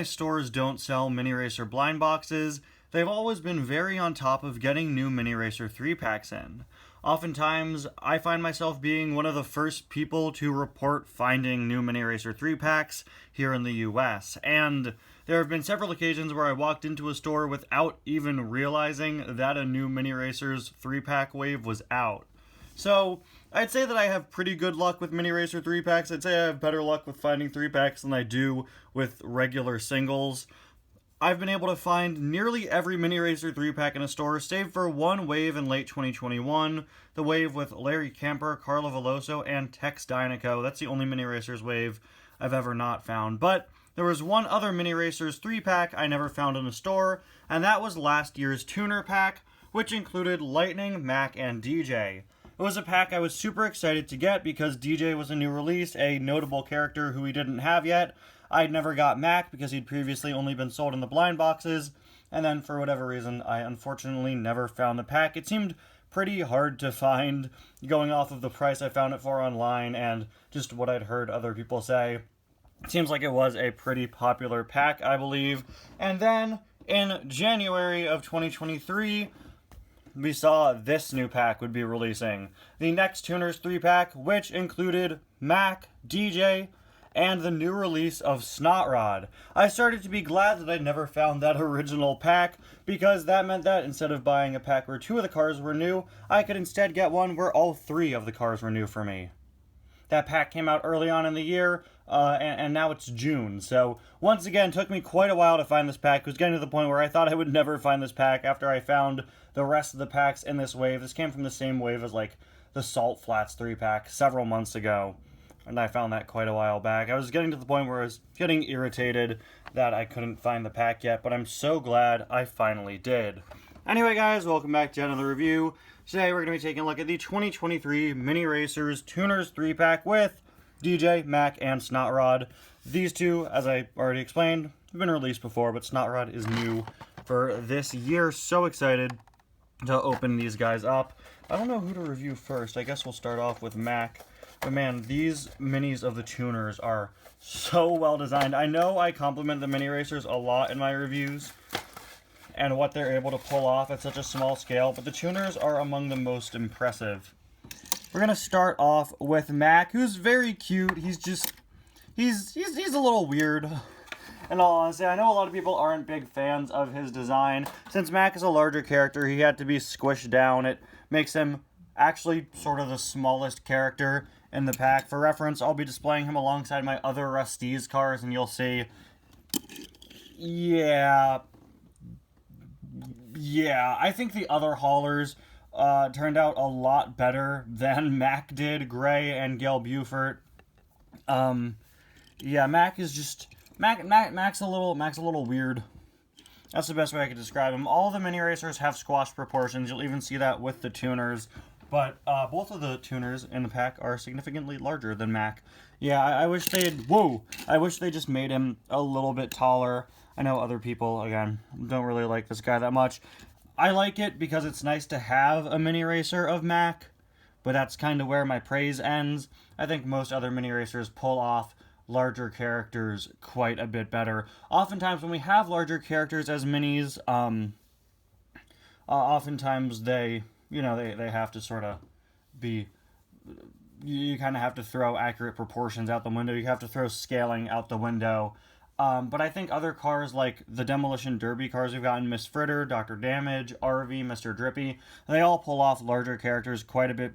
my stores don't sell Mini Racer blind boxes, they've always been very on top of getting new Mini Racer 3-packs in. Oftentimes, I find myself being one of the first people to report finding new Mini Racer 3-packs here in the US, and there have been several occasions where I walked into a store without even realizing that a new Mini Racers 3-pack wave was out. So, I'd say that I have pretty good luck with Mini Racer 3-packs. I'd say I have better luck with finding 3-packs than I do with regular singles. I've been able to find nearly every Mini Racer 3-pack in a store, save for one wave in late 2021, the wave with Larry Kemper, Carlo Veloso, and Tex Dynaco. That's the only Mini Racers wave I've ever not found. But there was one other Mini Racers 3-pack I never found in a store, and that was last year's Tuner Pack, which included Lightning, Mack, and DJ. It was a pack I was super excited to get because DJ was a new release, a notable character who we didn't have yet. I'd never got Mack because he'd previously only been sold in the blind boxes, and then for whatever reason, I unfortunately never found the pack. It seemed pretty hard to find, going off of the price I found it for online and just what I'd heard other people say. It seems like it was a pretty popular pack, I believe. And then, in January of 2023, we saw this new pack would be releasing. The next Tuners 3-pack, which included Mack, DJ, and the new release of Snot. I started to be glad that I never found that original pack, because that meant that instead of buying a pack where 2 of the cars were new, I could instead get one where all 3 of the cars were new for me. That pack came out early on in the year, and now it's June, so once again, it took me quite a while to find this pack. It was getting to the point where I thought I would never find this pack after I found the rest of the packs in this wave. This came from the same wave as, like, the Salt Flats 3-pack several months ago, and I found that quite a while back. I was getting to the point where I was getting irritated that I couldn't find the pack yet, but I'm so glad I finally did. Anyway, guys, welcome back to another review. Today, we're going to be taking a look at the 2023 Mini Racers Tuners 3-pack with DJ, Mack, and Snot. These two, as I already explained, have been released before, but Snot is new for this year. So excited to open these guys up. I don't know who to review first. I guess we'll start off with Mack. But man, these minis of the Tuners are so well designed. I know I compliment the Mini Racers a lot in my reviews and what they're able to pull off at such a small scale, but the Tuners are among the most impressive. We're gonna start off with Mack, who's very cute. He's a little weird. In all honesty, I know a lot of people aren't big fans of his design. Since Mack is a larger character, he had to be squished down. It makes him actually sort of the smallest character in the pack. For reference, I'll be displaying him alongside my other Rusties cars, and you'll see, yeah, I think the other haulers turned out a lot better than Mack did. Gray and Gail Buford. Yeah, Mack is just Mack's a little weird. That's the best way I could describe him. All the Mini Racers have squash proportions. You'll even see that with the Tuners. But both of the Tuners in the pack are significantly larger than Mack. Yeah, I wish I wish they just made him a little bit taller. I know other people, again, don't really like this guy that much. I like it because it's nice to have a Mini Racer of Mack, but that's kind of where my praise ends. I think most other Mini Racers pull off larger characters quite a bit better. Oftentimes when we have larger characters as minis, oftentimes they have to sort of be, you kind of have to throw accurate proportions out the window. You have to throw scaling out the window. But I think other cars like the Demolition Derby cars we've gotten, Miss Fritter, Dr. Damage, RV, Mr. Drippy, they all pull off larger characters quite a bit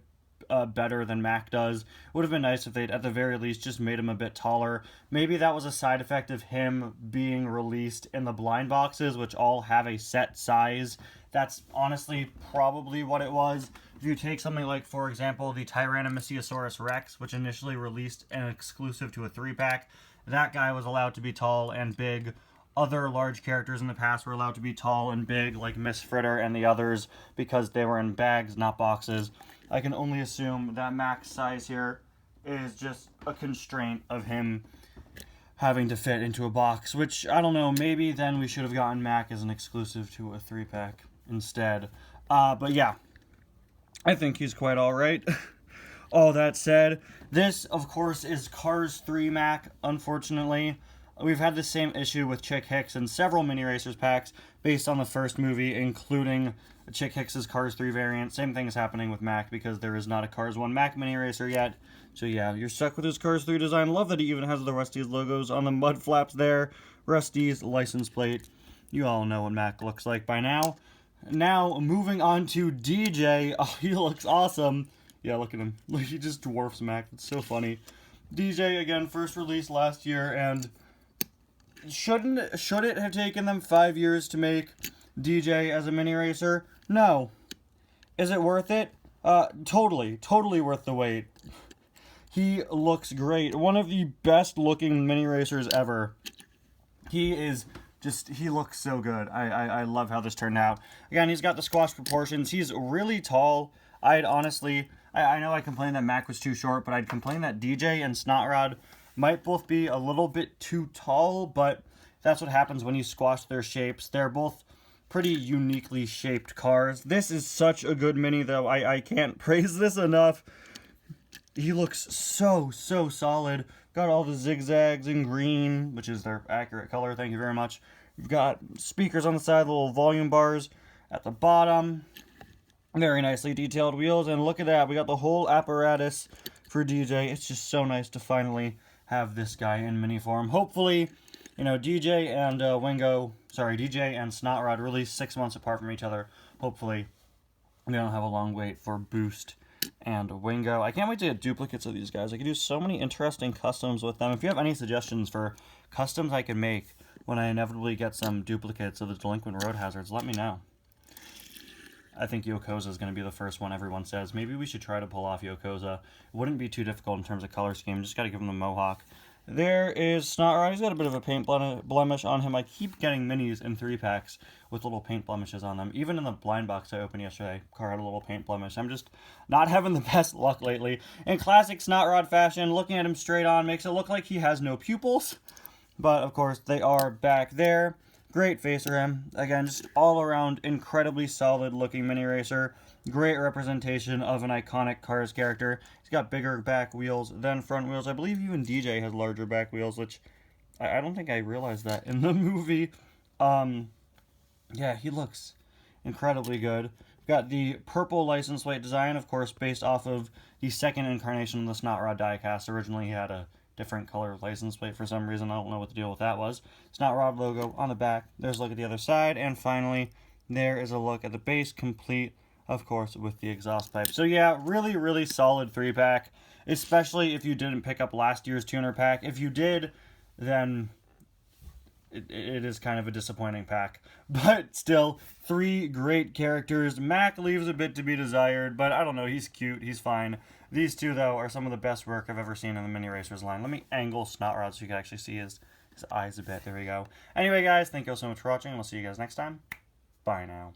better than Mack does. It would have been nice if they'd, at the very least, just made him a bit taller. Maybe that was a side effect of him being released in the blind boxes, which all have a set size. That's honestly probably what it was. If you take something like, for example, the Tyrannosaurus Rex, which initially released an exclusive to a 3-pack, that guy was allowed to be tall and big. Other large characters in the past were allowed to be tall and big, like Miss Fritter and the others, because they were in bags, not boxes. I can only assume that Mack's size here is just a constraint of him having to fit into a box, which, I don't know, maybe then we should have gotten Mack as an exclusive to a 3-pack instead. But yeah, I think he's quite alright. All that said, this, of course, is Cars 3 Mack, unfortunately. we've had the same issue with Chick Hicks in several Mini Racers packs based on the first movie, including Chick Hicks's Cars 3 variant. Same thing is happening with Mack because there is not a Cars 1 Mack Mini Racer yet. So yeah, you're stuck with his Cars 3 design. Love that he even has the Rusty's logos on the mud flaps there. Rusty's license plate. You all know what Mack looks like by now. Now, moving on to DJ. Oh, he looks awesome. Yeah, look at him. He just dwarfs Mack. It's so funny. DJ, again, first released last year, and should it have taken them 5 years to make DJ as a mini racer? No. Is it worth it? Totally worth the wait. He looks great. One of the best looking mini racers ever. He looks so good. I love how this turned out. Again, he's got the squash proportions. He's really tall. I know I complained that Mack was too short, but I'd complain that DJ and Snot Rod might both be a little bit too tall, but that's what happens when you squash their shapes. They're both pretty uniquely shaped cars. This is such a good mini, though. I can't praise this enough. He looks so solid. Got all the zigzags in green, which is their accurate color. Thank you very much. You've got speakers on the side, little volume bars at the bottom. Very nicely detailed wheels, and look at that. We got the whole apparatus for DJ. It's just so nice to finally have this guy in mini form. Hopefully, DJ and DJ and Snot Rod released 6 months apart from each other. Hopefully, we don't have a long wait for Boost and Wingo. I can't wait to get duplicates of these guys. I could do so many interesting customs with them. If you have any suggestions for customs I can make when I inevitably get some duplicates of the Delinquent Road Hazards, let me know. I think Yokoza is going to be the first one everyone says. Maybe we should try to pull off Yokoza. It wouldn't be too difficult in terms of color scheme. Just got to give him the mohawk. There is Snot Rod. He's got a bit of a paint blemish on him. I keep getting minis in 3-packs with little paint blemishes on them. Even in the blind box I opened yesterday, car had a little paint blemish. I'm just not having the best luck lately. In classic Snot Rod fashion, looking at him straight on makes it look like he has no pupils. But, of course, they are back there. Great face rim. Again, just all around incredibly solid looking mini racer. Great representation of an iconic Cars character. He's got bigger back wheels than front wheels. I believe even DJ has larger back wheels, which I don't think I realized that in the movie. Yeah, he looks incredibly good. We've got the purple license plate design, of course, based off of the second incarnation of the Snot Rod diecast. Originally, he had a different color license plate for some reason. I don't know what the deal with that was. Snot Rod logo on the back. There's a look at the other side. And finally, there is a look at the base, complete, of course, with the exhaust pipe. So yeah, really solid 3-pack, especially if you didn't pick up last year's tuner pack. If you did, then it is kind of a disappointing pack. But still, 3 great characters. Mack leaves a bit to be desired, but I don't know, he's cute, he's fine. These two, though, are some of the best work I've ever seen in the Mini Racers line. Let me angle Snot Rod so you can actually see his eyes a bit. There we go. Anyway, guys, thank you all so much for watching, and we'll see you guys next time. Bye now.